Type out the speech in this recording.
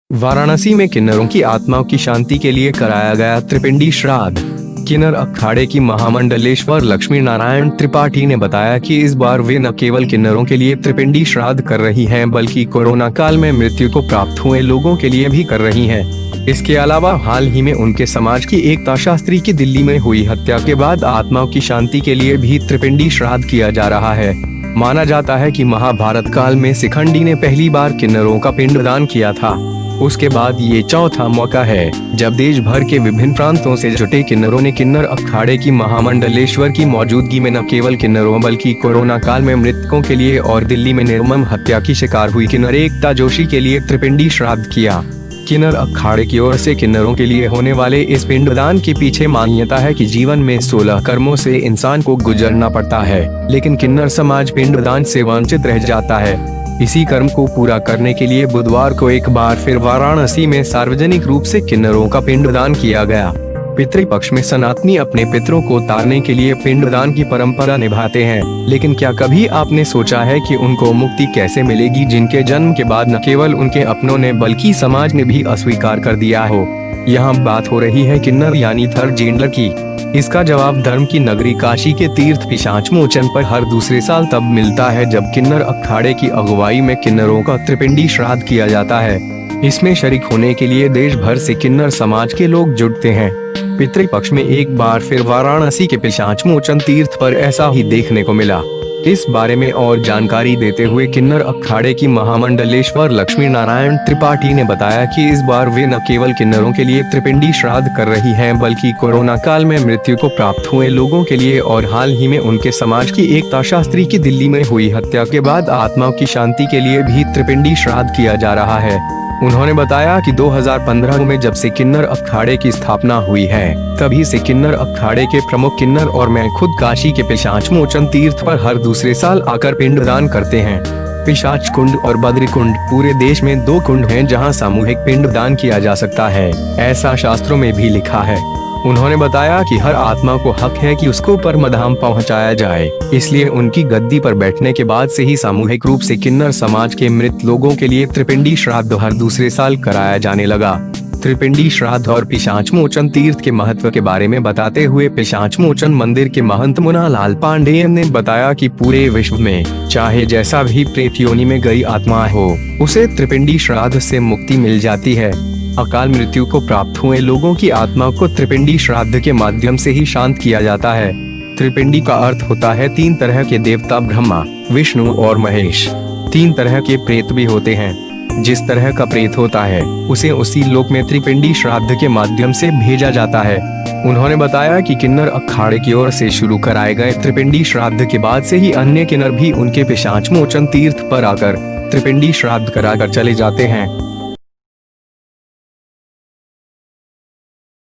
वाराणसी में किन्नरों की आत्माओं की शांति के लिए कराया गया त्रिपिंडी श्राद्ध। किन्नर अखाड़े की महामंडलेश्वर लक्ष्मी नारायण त्रिपाठी ने बताया कि इस बार वे न केवल किन्नरों के लिए त्रिपिंडी श्राद्ध कर रही हैं, बल्कि कोरोना काल में मृत्यु को प्राप्त हुए लोगों के लिए भी कर रही हैं। इसके अलावा हाल ही में उनके समाज की एकता शास्त्री की दिल्ली में हुई हत्या के बाद आत्माओं की शांति के लिए भी त्रिपिंडी श्राद्ध किया जा रहा है। माना जाता है कि महाभारत काल में शिखंडी ने पहली बार किन्नरों का पिंडदान किया था। उसके बाद ये चौथा मौका है जब देश भर के विभिन्न प्रांतों से जुटे किन्नरों ने किन्नर अखाड़े की महामंडलेश्वर की मौजूदगी में न केवल किन्नरों बल्कि कोरोना काल में मृतकों के लिए और दिल्ली में निर्मम हत्या की शिकार हुई किन्नर एकता जोशी के लिए त्रिपिंडी श्राद्ध किया। किन्नर अखाड़े की ओर से किन्नरों के लिए होने वाले इस पिंडदान के पीछे मान्यता है कि जीवन में 16 कर्मों से इंसान को गुजरना पड़ता है, लेकिन किन्नर समाज पिंडदान से वंचित रह जाता है। इसी कर्म को पूरा करने के लिए बुधवार को एक बार फिर वाराणसी में सार्वजनिक रूप से किन्नरों का पिंडदान किया गया। पितृपक्ष में सनातनी अपने पितरों को तारने के लिए पिंडदान की परंपरा निभाते हैं, लेकिन क्या कभी आपने सोचा है कि उनको मुक्ति कैसे मिलेगी जिनके जन्म के बाद न केवल उनके अपनों ने बल्कि समाज ने भी अस्वीकार कर दिया हो। यहाँ बात हो रही है किन्नर यानी थर्ड जेंडर की। इसका जवाब धर्म की नगरी काशी के तीर्थ पिशाच मोचन पर हर दूसरे साल तब मिलता है जब किन्नर अखाड़े की अगुवाई में किन्नरों का त्रिपिंडी श्राद्ध किया जाता है। इसमें शरीक होने के लिए देश भर से किन्नर समाज के लोग जुटते हैं। पितृपक्ष में एक बार फिर वाराणसी के पिशाच मोचन तीर्थ पर ऐसा ही देखने को मिला। इस बारे में और जानकारी देते हुए किन्नर अखाड़े की महामंडलेश्वर लक्ष्मी नारायण त्रिपाठी ने बताया कि इस बार वे न केवल किन्नरों के लिए त्रिपिंडी श्राद्ध कर रही हैं, बल्कि कोरोना काल में मृत्यु को प्राप्त हुए लोगों के लिए और हाल ही में उनके समाज की एकता शास्त्री की दिल्ली में हुई हत्या के बाद आत्माओं की शांति के लिए भी त्रिपिंडी श्राद्ध किया जा रहा है। उन्होंने बताया कि 2015 में जब से किन्नर अखाड़े की स्थापना हुई है, तभी से किन्नर अखाड़े के प्रमुख किन्नर और मैं खुद काशी के पिशाच मोचन तीर्थ पर हर दूसरे साल आकर पिंडदान करते हैं। पिशाच कुंड और बद्री कुंड पूरे देश में 2 कुंड हैं जहां सामूहिक पिंडदान किया जा सकता है, ऐसा शास्त्रों में भी लिखा है। उन्होंने बताया कि हर आत्मा को हक है कि उसको परमधाम पहुंचाया जाए, इसलिए उनकी गद्दी पर बैठने के बाद से ही सामूहिक रूप से किन्नर समाज के मृत लोगों के लिए त्रिपिंडी श्राद्ध हर दूसरे साल कराया जाने लगा। त्रिपिंडी श्राद्ध और पिशाच मोचन तीर्थ के महत्व के बारे में बताते हुए पिशाच मोचन मंदिर के महंत मुना लाल पांडेय ने बताया कि पूरे विश्व में चाहे जैसा भी प्रेत योनि में गई आत्मा हो, उसे त्रिपिंडी श्राद्ध से मुक्ति मिल जाती है। अकाल मृत्यु को प्राप्त हुए लोगों की आत्मा को त्रिपिंडी श्राद्ध के माध्यम से ही शांत किया जाता है। त्रिपिंडी का अर्थ होता है 3 तरह के देवता, ब्रह्मा, विष्णु और महेश। 3 तरह के प्रेत भी होते हैं। जिस तरह का प्रेत होता है उसे उसी लोक में त्रिपिंडी श्राद्ध के माध्यम से भेजा जाता है। उन्होंने बताया कि किन्नर अखाड़े की ओर से शुरू कराए गए त्रिपिंडी श्राद्ध के बाद से ही अन्य किन्नर भी उनके पिशाच मोचन तीर्थ पर आकर त्रिपिंडी श्राद्ध कराकर चले जाते हैं।